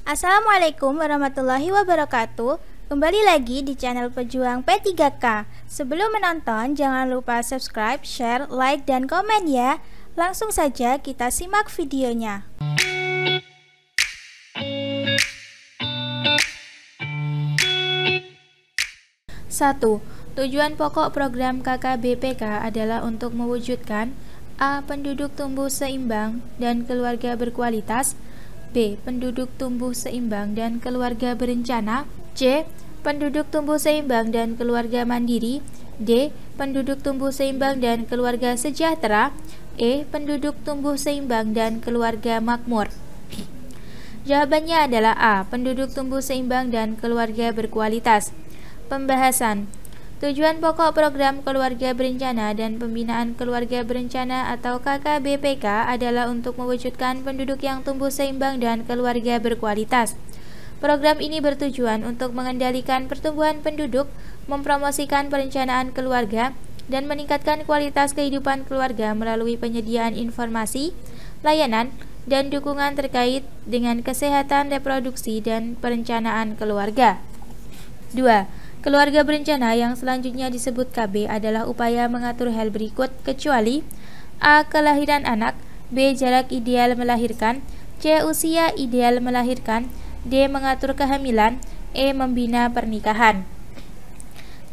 Assalamualaikum warahmatullahi wabarakatuh. Kembali lagi di channel Pejuang P3K. Sebelum menonton, jangan lupa subscribe, share, like, dan komen ya. Langsung saja kita simak videonya. 1. Tujuan pokok program KKBPK adalah untuk mewujudkan A. Penduduk tumbuh seimbang dan keluarga berkualitas, B. Penduduk tumbuh seimbang dan keluarga berencana, C. Penduduk tumbuh seimbang dan keluarga mandiri, D. Penduduk tumbuh seimbang dan keluarga sejahtera, E. Penduduk tumbuh seimbang dan keluarga makmur. Jawabannya adalah A. Penduduk tumbuh seimbang dan keluarga berkualitas. Pembahasan. Tujuan pokok program Keluarga Berencana dan Pembinaan Keluarga Berencana atau KKBPK adalah untuk mewujudkan penduduk yang tumbuh seimbang dan keluarga berkualitas. Program ini bertujuan untuk mengendalikan pertumbuhan penduduk, mempromosikan perencanaan keluarga, dan meningkatkan kualitas kehidupan keluarga melalui penyediaan informasi, layanan, dan dukungan terkait dengan kesehatan reproduksi dan perencanaan keluarga. 2. Keluarga berencana yang selanjutnya disebut KB adalah upaya mengatur hal berikut kecuali A. Kelahiran anak, B. Jarak ideal melahirkan, C. Usia ideal melahirkan, D. Mengatur kehamilan, E. Membina pernikahan.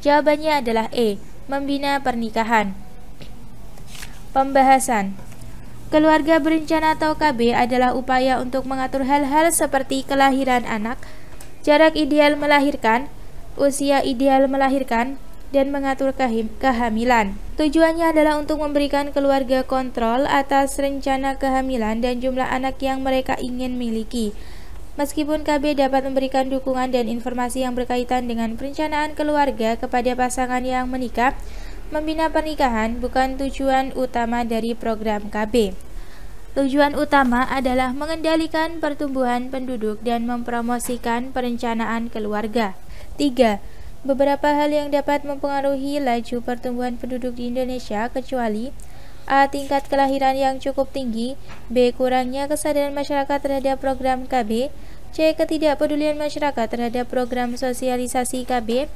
Jawabannya adalah E. Membina pernikahan. Pembahasan. Keluarga berencana atau KB adalah upaya untuk mengatur hal-hal seperti kelahiran anak, jarak ideal melahirkan, usia ideal melahirkan, dan mengatur kehamilan. Tujuannya adalah untuk memberikan keluarga kontrol atas rencana kehamilan dan jumlah anak yang mereka ingin miliki. Meskipun KB dapat memberikan dukungan dan informasi yang berkaitan dengan perencanaan keluarga kepada pasangan yang menikah, membina pernikahan bukan tujuan utama dari program KB. Tujuan utama adalah mengendalikan pertumbuhan penduduk dan mempromosikan perencanaan keluarga. 3. Beberapa hal yang dapat mempengaruhi laju pertumbuhan penduduk di Indonesia kecuali A. Tingkat kelahiran yang cukup tinggi, B. Kurangnya kesadaran masyarakat terhadap program KB, C. Ketidakpedulian masyarakat terhadap program sosialisasi KB,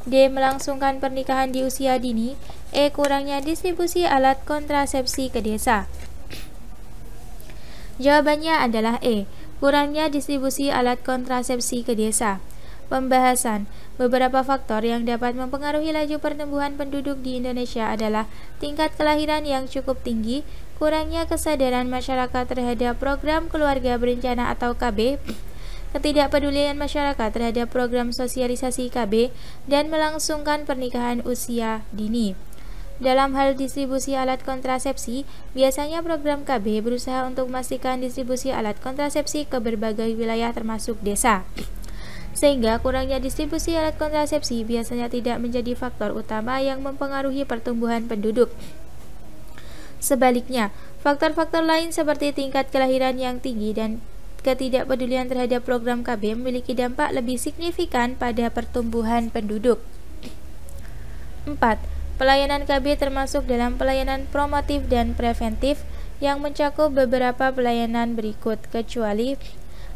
D. Melangsungkan pernikahan di usia dini, E. Kurangnya distribusi alat kontrasepsi ke desa. Jawabannya adalah E. Kurangnya distribusi alat kontrasepsi ke desa. Pembahasan. Beberapa faktor yang dapat mempengaruhi laju pertumbuhan penduduk di Indonesia adalah tingkat kelahiran yang cukup tinggi, kurangnya kesadaran masyarakat terhadap program keluarga berencana atau KB, ketidakpedulian masyarakat terhadap program sosialisasi KB, dan melangsungkan pernikahan usia dini. Dalam hal distribusi alat kontrasepsi, biasanya program KB berusaha untuk memastikan distribusi alat kontrasepsi ke berbagai wilayah termasuk desa. Sehingga kurangnya distribusi alat kontrasepsi biasanya tidak menjadi faktor utama yang mempengaruhi pertumbuhan penduduk. Sebaliknya, faktor-faktor lain seperti tingkat kelahiran yang tinggi dan ketidakpedulian terhadap program KB memiliki dampak lebih signifikan pada pertumbuhan penduduk. 4. Pelayanan KB termasuk dalam pelayanan promotif dan preventif yang mencakup beberapa pelayanan berikut kecuali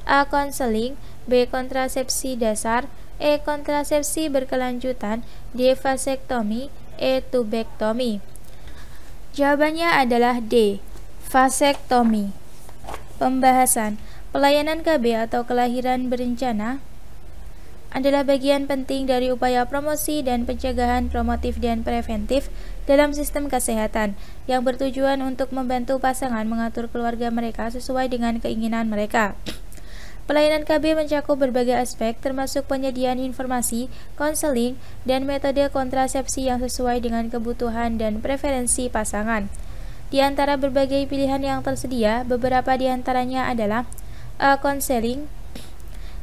A. Konseling, B. Kontrasepsi dasar, E. Kontrasepsi berkelanjutan, D. Vasektomi, E. Tubektomi. Jawabannya adalah D. Vasektomi. Pembahasan. Pelayanan KB atau kelahiran berencana adalah bagian penting dari upaya promosi dan pencegahan promotif dan preventif dalam sistem kesehatan yang bertujuan untuk membantu pasangan mengatur keluarga mereka sesuai dengan keinginan mereka. Pelayanan KB mencakup berbagai aspek termasuk penyediaan informasi, konseling, dan metode kontrasepsi yang sesuai dengan kebutuhan dan preferensi pasangan. Di antara berbagai pilihan yang tersedia, beberapa di antaranya adalah A. Konseling.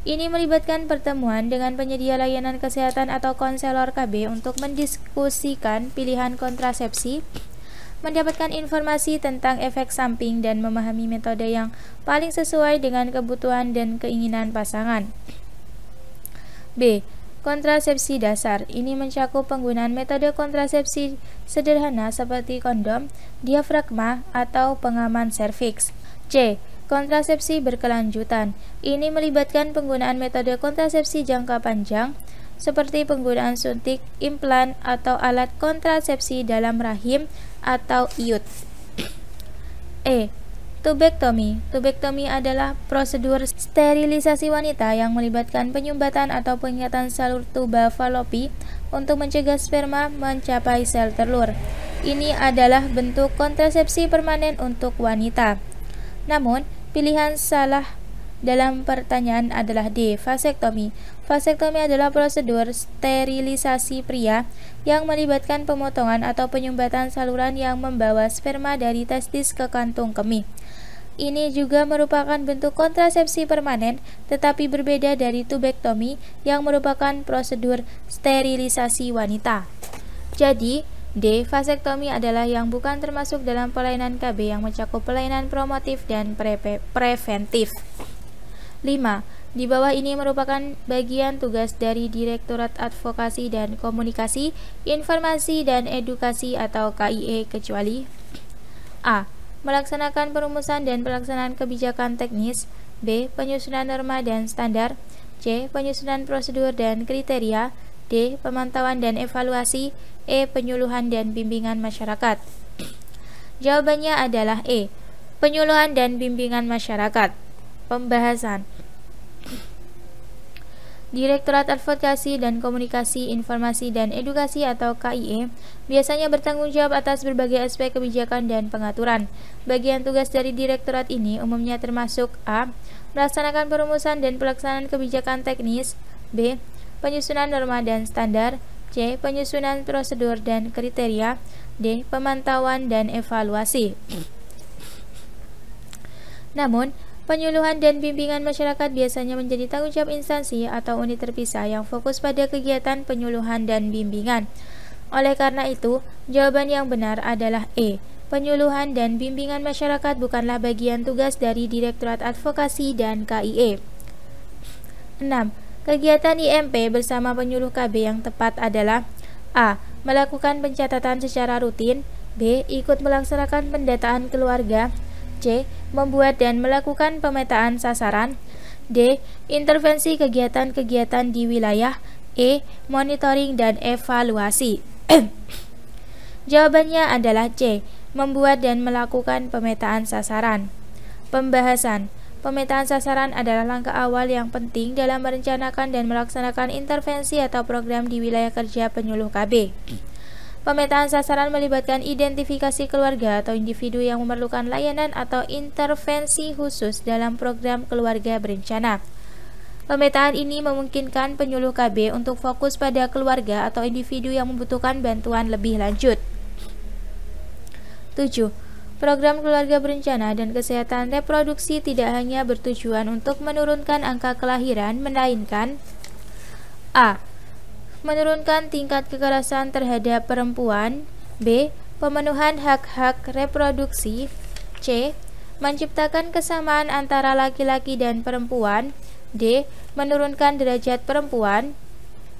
Ini melibatkan pertemuan dengan penyedia layanan kesehatan atau konselor KB untuk mendiskusikan pilihan kontrasepsi, mendapatkan informasi tentang efek samping dan memahami metode yang paling sesuai dengan kebutuhan dan keinginan pasangan. B. Kontrasepsi dasar. Ini mencakup penggunaan metode kontrasepsi sederhana seperti kondom, diafragma, atau pengaman serviks. C. Kontrasepsi berkelanjutan. Ini melibatkan penggunaan metode kontrasepsi jangka panjang seperti penggunaan suntik, implan, atau alat kontrasepsi dalam rahim atau IUD. Tubektomi. Tubektomi adalah prosedur sterilisasi wanita yang melibatkan penyumbatan atau pengingkatan salur tuba falopi untuk mencegah sperma mencapai sel telur. Ini adalah bentuk kontrasepsi permanen untuk wanita. Namun, pilihan salah dalam pertanyaan adalah D. Vasektomi. Vasektomi adalah prosedur sterilisasi pria yang melibatkan pemotongan atau penyumbatan saluran yang membawa sperma dari testis ke kantung kemih. Ini juga merupakan bentuk kontrasepsi permanen, tetapi berbeda dari tubektomi yang merupakan prosedur sterilisasi wanita. Jadi, D. Vasektomi adalah yang bukan termasuk dalam pelayanan KB yang mencakup pelayanan promotif dan preventif. 5. Di bawah ini merupakan bagian tugas dari Direktorat Advokasi dan Komunikasi, Informasi dan Edukasi atau KIE kecuali A. Melaksanakan perumusan dan pelaksanaan kebijakan teknis. B. Penyusunan norma dan standar. C. Penyusunan prosedur dan kriteria. D. Pemantauan dan evaluasi. E. Penyuluhan dan bimbingan masyarakat. Jawabannya adalah E. Penyuluhan dan bimbingan masyarakat. Pembahasan. Direktorat Advokasi dan Komunikasi, Informasi dan Edukasi atau KIE biasanya bertanggung jawab atas berbagai aspek kebijakan dan pengaturan. Bagian tugas dari direktorat ini umumnya termasuk A. Melaksanakan perumusan dan pelaksanaan kebijakan teknis. B. Penyusunan norma dan standar. C. Penyusunan prosedur dan kriteria. D. Pemantauan dan evaluasi. Namun, penyuluhan dan bimbingan masyarakat biasanya menjadi tanggung jawab instansi atau unit terpisah yang fokus pada kegiatan penyuluhan dan bimbingan. Oleh karena itu, jawaban yang benar adalah E. Penyuluhan dan bimbingan masyarakat bukanlah bagian tugas dari Direktorat Advokasi dan KIE. 6. Kegiatan IMP bersama penyuluh KB yang tepat adalah A. Melakukan pencatatan secara rutin. B. Ikut melaksanakan pendataan keluarga. C. Membuat dan melakukan pemetaan sasaran. D. Intervensi kegiatan-kegiatan di wilayah. E. Monitoring dan evaluasi. Jawabannya adalah C. Membuat dan melakukan pemetaan sasaran. Pembahasan. Pemetaan sasaran adalah langkah awal yang penting dalam merencanakan dan melaksanakan intervensi atau program di wilayah kerja penyuluh KB. Pemetaan sasaran melibatkan identifikasi keluarga atau individu yang memerlukan layanan atau intervensi khusus dalam program keluarga berencana. Pemetaan ini memungkinkan penyuluh KB untuk fokus pada keluarga atau individu yang membutuhkan bantuan lebih lanjut. 7. Program keluarga berencana dan kesehatan reproduksi tidak hanya bertujuan untuk menurunkan angka kelahiran, melainkan A. Menurunkan tingkat kekerasan terhadap perempuan. B. Pemenuhan hak-hak reproduksi. C. Menciptakan kesamaan antara laki-laki dan perempuan. D. Menurunkan derajat perempuan.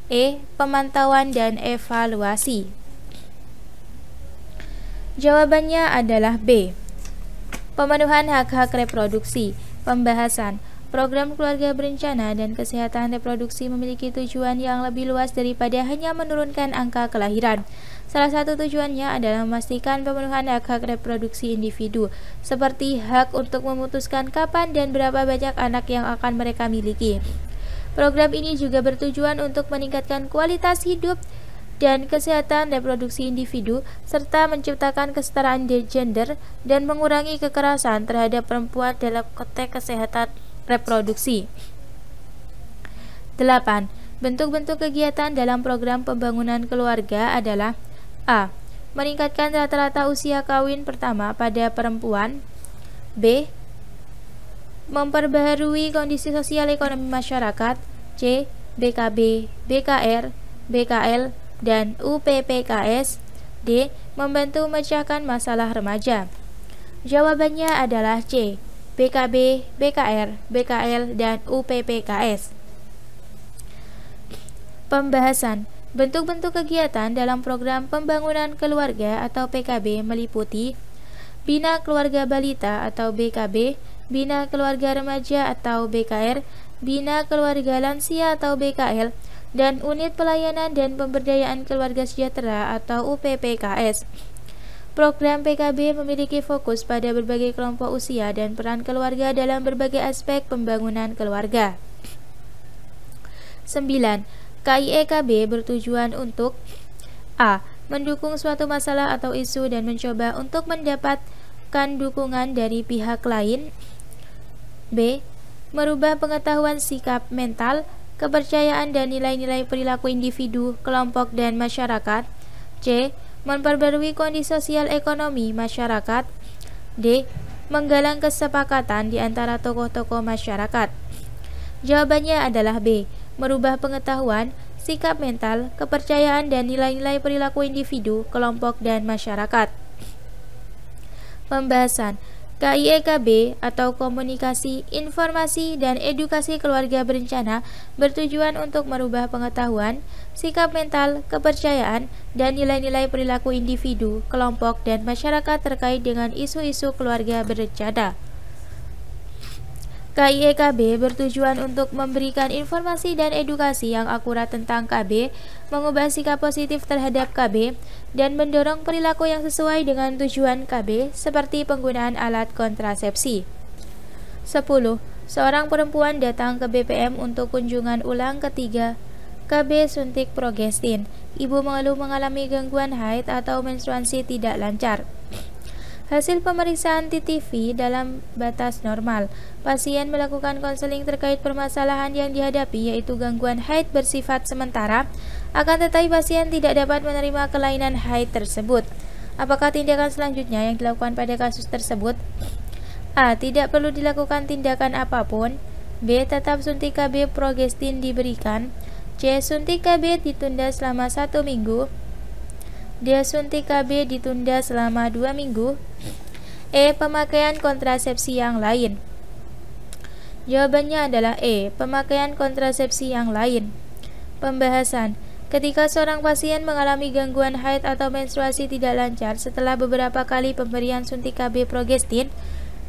E. Pemantauan dan evaluasi. Jawabannya adalah B. Pemenuhan hak-hak reproduksi. Pembahasan. Program keluarga berencana dan kesehatan reproduksi memiliki tujuan yang lebih luas daripada hanya menurunkan angka kelahiran. Salah satu tujuannya adalah memastikan pemenuhan hak-hak reproduksi individu, seperti hak untuk memutuskan kapan dan berapa banyak anak yang akan mereka miliki. Program ini juga bertujuan untuk meningkatkan kualitas hidup dan kesehatan reproduksi individu, serta menciptakan kesetaraan gender dan mengurangi kekerasan terhadap perempuan dalam konteks kesehatan reproduksi. 8. Bentuk-bentuk kegiatan dalam program pembangunan keluarga adalah A. Meningkatkan rata-rata usia kawin pertama pada perempuan. B. Memperbaharui kondisi sosial ekonomi masyarakat. C. BKB, BKR, BKL, dan UPPKS. D. Membantu memecahkan masalah remaja. Jawabannya adalah C. BKB, BKR, BKL, dan UPPKS. Pembahasan. Bentuk-bentuk kegiatan dalam program pembangunan keluarga atau PKB meliputi Bina Keluarga Balita atau BKB Bina Keluarga Remaja atau BKR, Bina Keluarga Lansia atau BKL, dan Unit Pelayanan dan Pemberdayaan Keluarga Sejahtera atau UPPKS. Program PKB memiliki fokus pada berbagai kelompok usia dan peran keluarga dalam berbagai aspek pembangunan keluarga. 9. KIEKB bertujuan untuk A. Mendukung suatu masalah atau isu dan mencoba untuk mendapatkan dukungan dari pihak lain. B. Merubah pengetahuan sikap mental, kepercayaan dan nilai-nilai perilaku individu, kelompok, dan masyarakat. C. Memperbarui kondisi sosial ekonomi masyarakat. D. Menggalang kesepakatan di antara tokoh-tokoh masyarakat. Jawabannya adalah B. Merubah pengetahuan, sikap mental, kepercayaan dan nilai-nilai perilaku individu, kelompok, dan masyarakat. Pembahasan KIEKB atau Komunikasi, Informasi, dan Edukasi Keluarga Berencana bertujuan untuk merubah pengetahuan, sikap mental, kepercayaan, dan nilai-nilai perilaku individu, kelompok, dan masyarakat terkait dengan isu-isu keluarga berencana. KIEKB bertujuan untuk memberikan informasi dan edukasi yang akurat tentang KB, mengubah sikap positif terhadap KB, dan mendorong perilaku yang sesuai dengan tujuan KB seperti penggunaan alat kontrasepsi. 10. Seorang perempuan datang ke BPM untuk kunjungan ulang ketiga KB suntik progestin. Ibu mengeluh mengalami gangguan haid atau menstruasi tidak lancar. Hasil pemeriksaan TTV dalam batas normal. Pasien melakukan konseling terkait permasalahan yang dihadapi, yaitu gangguan haid bersifat sementara, akan tetapi pasien tidak dapat menerima kelainan haid tersebut. Apakah tindakan selanjutnya yang dilakukan pada kasus tersebut? A. Tidak perlu dilakukan tindakan apapun. B. Tetap suntik KB progestin diberikan. C. Suntik KB ditunda selama 1 minggu. D. Suntik KB ditunda selama 2 minggu. E. Pemakaian kontrasepsi yang lain. Jawabannya adalah E. Pemakaian kontrasepsi yang lain. Pembahasan. Ketika seorang pasien mengalami gangguan haid atau menstruasi tidak lancar setelah beberapa kali pemberian suntik KB progestin,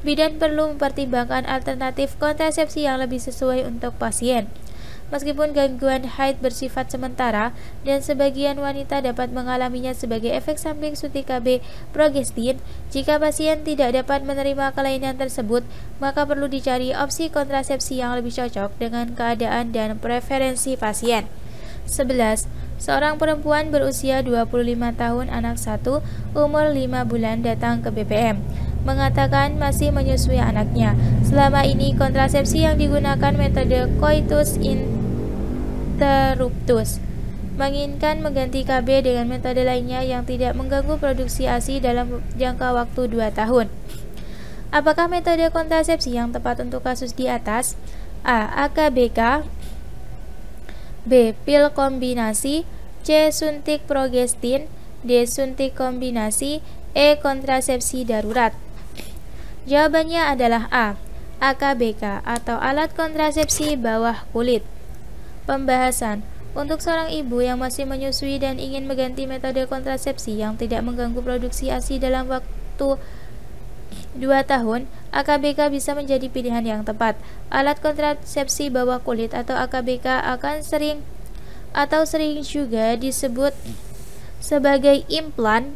bidan perlu mempertimbangkan alternatif kontrasepsi yang lebih sesuai untuk pasien. Meskipun gangguan haid bersifat sementara dan sebagian wanita dapat mengalaminya sebagai efek samping suntik KB progestin, jika pasien tidak dapat menerima kelainan tersebut, maka perlu dicari opsi kontrasepsi yang lebih cocok dengan keadaan dan preferensi pasien. 11. Seorang perempuan berusia 25 tahun, anak 1, umur 5 bulan datang ke BPM. Mengatakan masih menyusui anaknya. Selama ini kontrasepsi yang digunakan metode coitus interruptus. Menginginkan mengganti KB dengan metode lainnya yang tidak mengganggu produksi ASI dalam jangka waktu 2 tahun. Apakah metode kontrasepsi yang tepat untuk kasus di atas? A. AKBK. B. Pil kombinasi. C. Suntik progestin. D. Suntik kombinasi. E. Kontrasepsi darurat. Jawabannya adalah A. AKBK atau alat kontrasepsi bawah kulit. Pembahasan. Untuk seorang ibu yang masih menyusui dan ingin mengganti metode kontrasepsi yang tidak mengganggu produksi ASI dalam waktu 2 tahun, AKBK bisa menjadi pilihan yang tepat. Alat kontrasepsi bawah kulit atau AKBK sering juga disebut sebagai implan,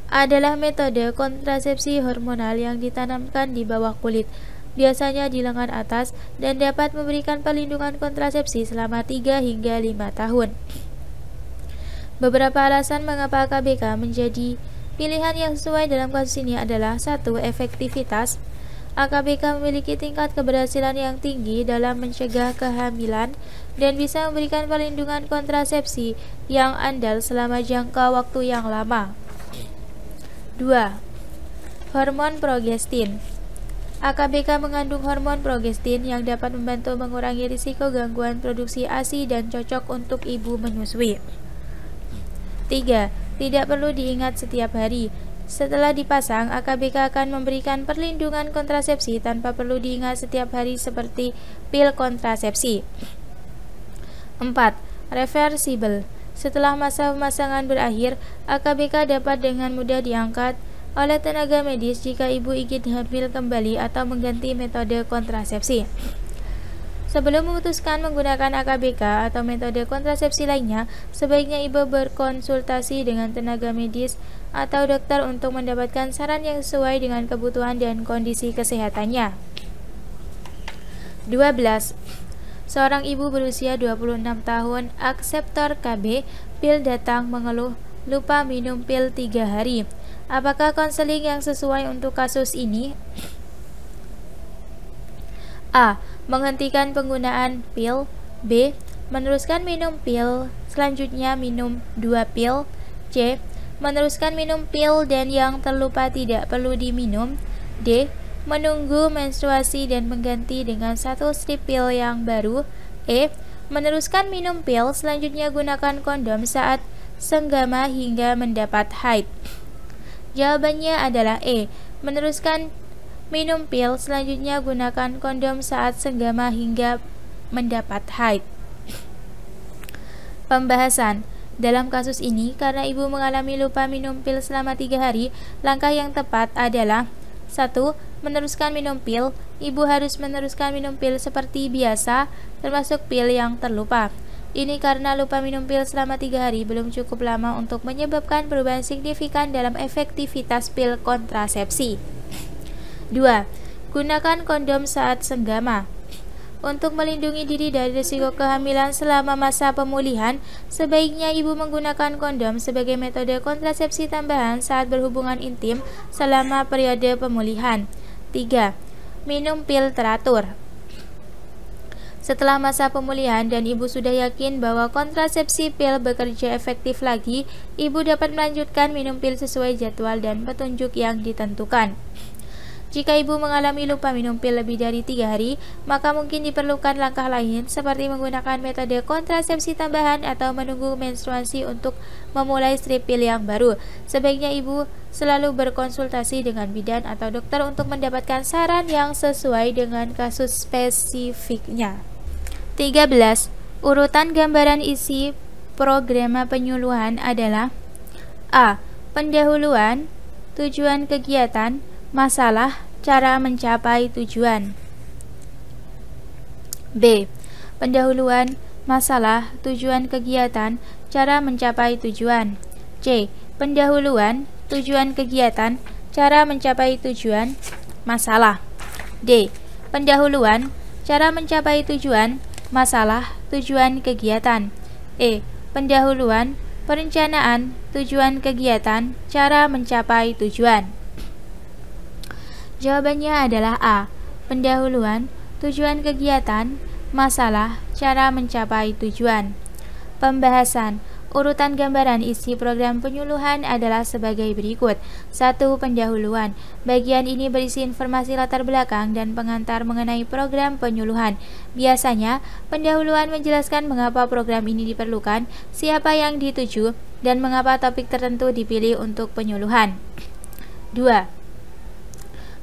adalah metode kontrasepsi hormonal yang ditanamkan di bawah kulit, biasanya di lengan atas, dan dapat memberikan perlindungan kontrasepsi selama 3 hingga 5 tahun. Beberapa alasan mengapa AKBK menjadi pilihan yang sesuai dalam kasus ini adalah 1. Efektivitas. AKBK memiliki tingkat keberhasilan yang tinggi dalam mencegah kehamilan dan bisa memberikan perlindungan kontrasepsi yang andal selama jangka waktu yang lama. 2. Hormon progestin. AKBK mengandung hormon progestin yang dapat membantu mengurangi risiko gangguan produksi ASI dan cocok untuk ibu menyusui. 3. Tidak perlu diingat setiap hari. Setelah dipasang, AKBK akan memberikan perlindungan kontrasepsi tanpa perlu diingat setiap hari seperti pil kontrasepsi. 4. Reversible. Setelah masa pemasangan berakhir, AKBK dapat dengan mudah diangkat oleh tenaga medis jika ibu ingin hamil kembali atau mengganti metode kontrasepsi. Sebelum memutuskan menggunakan AKBK atau metode kontrasepsi lainnya, sebaiknya ibu berkonsultasi dengan tenaga medis atau dokter untuk mendapatkan saran yang sesuai dengan kebutuhan dan kondisi kesehatannya. 12. Seorang ibu berusia 26 tahun, akseptor KB, pil datang mengeluh lupa minum pil 3 hari. Apakah konseling yang sesuai untuk kasus ini? A. Menghentikan penggunaan pil. B. Meneruskan minum pil, selanjutnya minum 2 pil. C. Meneruskan minum pil dan yang terlupa tidak perlu diminum. D. Menunggu menstruasi dan mengganti dengan 1 strip pil yang baru. E. Meneruskan minum pil, selanjutnya gunakan kondom saat senggama hingga mendapat haid. Jawabannya adalah E. Meneruskan minum pil, selanjutnya gunakan kondom saat senggama hingga mendapat haid. Pembahasan. Dalam kasus ini, karena ibu mengalami lupa minum pil selama 3 hari, langkah yang tepat adalah 1. Meneruskan minum pil. Ibu harus meneruskan minum pil seperti biasa, termasuk pil yang terlupa. Ini karena lupa minum pil selama 3 hari belum cukup lama untuk menyebabkan perubahan signifikan dalam efektivitas pil kontrasepsi. 2. Gunakan kondom saat senggama. Untuk melindungi diri dari risiko kehamilan selama masa pemulihan, sebaiknya ibu menggunakan kondom sebagai metode kontrasepsi tambahan saat berhubungan intim selama periode pemulihan. 3. Minum pil teratur. Setelah masa pemulihan dan ibu sudah yakin bahwa kontrasepsi pil bekerja efektif lagi, ibu dapat melanjutkan minum pil sesuai jadwal dan petunjuk yang ditentukan. Jika ibu mengalami lupa minum pil lebih dari 3 hari, maka mungkin diperlukan langkah lain seperti menggunakan metode kontrasepsi tambahan atau menunggu menstruasi untuk memulai strip pil yang baru. Sebaiknya ibu selalu berkonsultasi dengan bidan atau dokter untuk mendapatkan saran yang sesuai dengan kasus spesifiknya. 13. Urutan gambaran isi program penyuluhan adalah A. Pendahuluan, tujuan kegiatan, masalah, cara mencapai tujuan. B. Pendahuluan, masalah, tujuan kegiatan, cara mencapai tujuan. C. Pendahuluan, tujuan kegiatan, cara mencapai tujuan, masalah. D. Pendahuluan, cara mencapai tujuan, masalah, tujuan kegiatan. E. Pendahuluan, perencanaan, tujuan kegiatan, cara mencapai tujuan. Jawabannya adalah A. Pendahuluan, tujuan kegiatan, masalah, cara mencapai tujuan. Pembahasan. Urutan gambaran isi program penyuluhan adalah sebagai berikut. 1. Pendahuluan. Bagian ini berisi informasi latar belakang dan pengantar mengenai program penyuluhan. Biasanya, pendahuluan menjelaskan mengapa program ini diperlukan, siapa yang dituju, dan mengapa topik tertentu dipilih untuk penyuluhan. 2.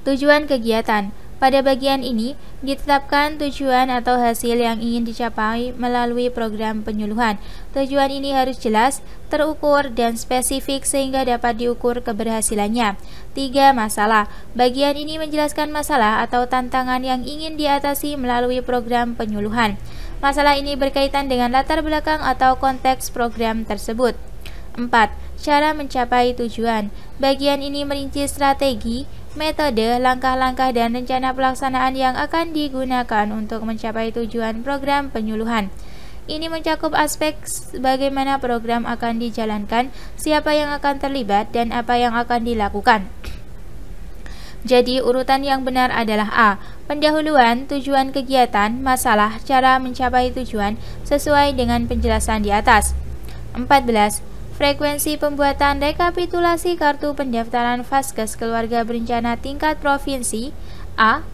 Tujuan kegiatan. Pada bagian ini, ditetapkan tujuan atau hasil yang ingin dicapai melalui program penyuluhan. Tujuan ini harus jelas, terukur, dan spesifik sehingga dapat diukur keberhasilannya. 3. Masalah. Bagian ini menjelaskan masalah atau tantangan yang ingin diatasi melalui program penyuluhan. Masalah ini berkaitan dengan latar belakang atau konteks program tersebut. 4. Cara mencapai tujuan. Bagian ini merinci strategi, metode, langkah-langkah, dan rencana pelaksanaan yang akan digunakan untuk mencapai tujuan program penyuluhan. Ini mencakup aspek bagaimana program akan dijalankan, siapa yang akan terlibat, dan apa yang akan dilakukan. Jadi, urutan yang benar adalah A. Pendahuluan, tujuan kegiatan, masalah, cara mencapai tujuan, sesuai dengan penjelasan di atas. 14. Frekuensi pembuatan rekapitulasi kartu pendaftaran Vaskes Keluarga Berencana tingkat provinsi. A.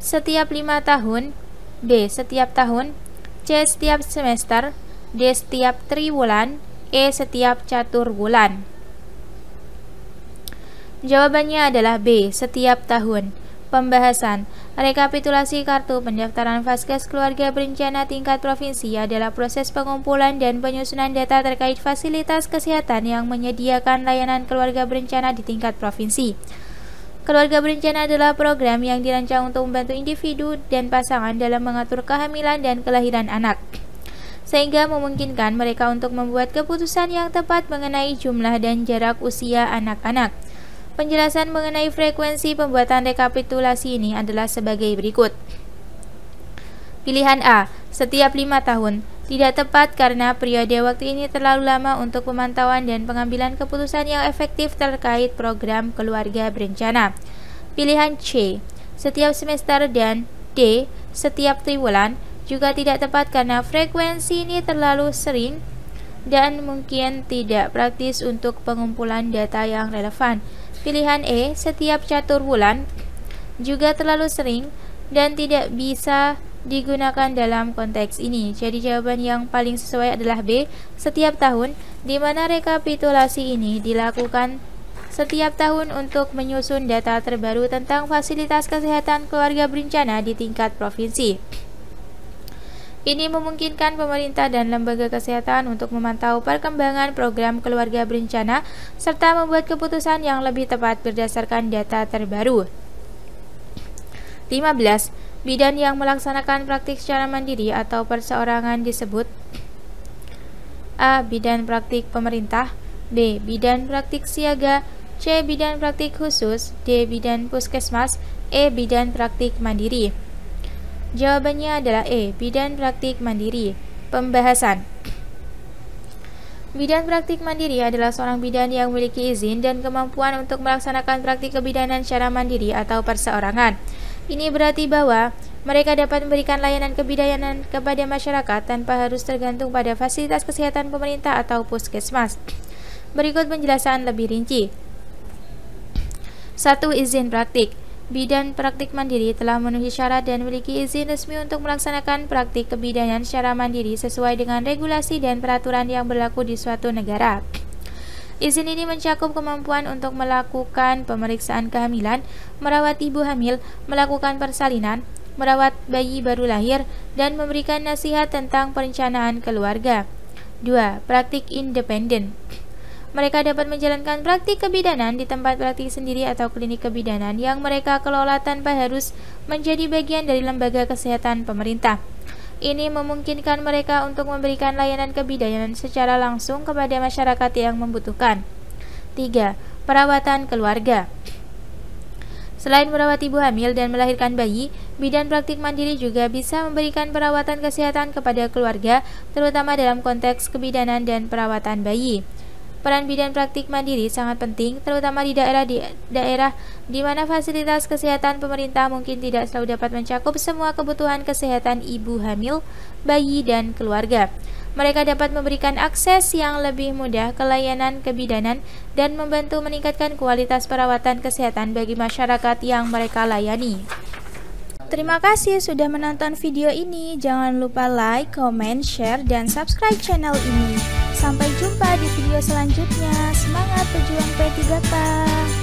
Setiap 5 tahun. B. Setiap tahun. C. Setiap semester. D. Setiap triwulan. E. Setiap catur bulan. Jawabannya adalah B. Setiap tahun. Pembahasan. Rekapitulasi kartu pendaftaran Vaskes Keluarga Berencana tingkat provinsi adalah proses pengumpulan dan penyusunan data terkait fasilitas kesehatan yang menyediakan layanan keluarga berencana di tingkat provinsi. Keluarga Berencana adalah program yang dirancang untuk membantu individu dan pasangan dalam mengatur kehamilan dan kelahiran anak, sehingga memungkinkan mereka untuk membuat keputusan yang tepat mengenai jumlah dan jarak usia anak-anak. Penjelasan mengenai frekuensi pembuatan rekapitulasi ini adalah sebagai berikut. Pilihan A, setiap 5 tahun. Tidak tepat karena periode waktu ini terlalu lama untuk pemantauan dan pengambilan keputusan yang efektif terkait program keluarga berencana. Pilihan C, setiap semester, dan D, setiap triwulan. Juga tidak tepat karena frekuensi ini terlalu sering dan mungkin tidak praktis untuk pengumpulan data yang relevan. Pilihan E, setiap catur bulan, juga terlalu sering dan tidak bisa digunakan dalam konteks ini. Jadi jawaban yang paling sesuai adalah B, setiap tahun, di mana rekapitulasi ini dilakukan setiap tahun untuk menyusun data terbaru tentang fasilitas kesehatan keluarga berencana di tingkat provinsi. Ini memungkinkan pemerintah dan lembaga kesehatan untuk memantau perkembangan program keluarga berencana serta membuat keputusan yang lebih tepat berdasarkan data terbaru. 15. Bidan yang melaksanakan praktik secara mandiri atau perseorangan disebut A. Bidan praktik pemerintah, B. Bidan praktik siaga, C. Bidan praktik khusus, D. Bidan puskesmas, E. Bidan praktik mandiri. Jawabannya adalah E, bidan praktik mandiri. Pembahasan. Bidan praktik mandiri adalah seorang bidan yang memiliki izin dan kemampuan untuk melaksanakan praktik kebidanan secara mandiri atau perseorangan. Ini berarti bahwa mereka dapat memberikan layanan kebidanan kepada masyarakat tanpa harus tergantung pada fasilitas kesehatan pemerintah atau puskesmas. Berikut penjelasan lebih rinci. 1. Izin praktik. Bidan praktik mandiri telah memenuhi syarat dan memiliki izin resmi untuk melaksanakan praktik kebidanan secara mandiri sesuai dengan regulasi dan peraturan yang berlaku di suatu negara. Izin ini mencakup kemampuan untuk melakukan pemeriksaan kehamilan, merawat ibu hamil, melakukan persalinan, merawat bayi baru lahir, dan memberikan nasihat tentang perencanaan keluarga. 2. Praktik independen. Mereka dapat menjalankan praktik kebidanan di tempat praktik sendiri atau klinik kebidanan yang mereka kelola tanpa harus menjadi bagian dari lembaga kesehatan pemerintah. Ini memungkinkan mereka untuk memberikan layanan kebidanan secara langsung kepada masyarakat yang membutuhkan. 3. Perawatan keluarga. Selain merawat ibu hamil dan melahirkan bayi, bidan praktik mandiri juga bisa memberikan perawatan kesehatan kepada keluarga, terutama dalam konteks kebidanan dan perawatan bayi. Peran bidan praktik mandiri sangat penting, terutama di daerah di mana fasilitas kesehatan pemerintah mungkin tidak selalu dapat mencakup semua kebutuhan kesehatan ibu hamil, bayi, dan keluarga. Mereka dapat memberikan akses yang lebih mudah ke layanan kebidanan dan membantu meningkatkan kualitas perawatan kesehatan bagi masyarakat yang mereka layani. Terima kasih sudah menonton video ini. Jangan lupa like, comment, share, dan subscribe channel ini. Sampai jumpa di video selanjutnya. Semangat pejuang P3K!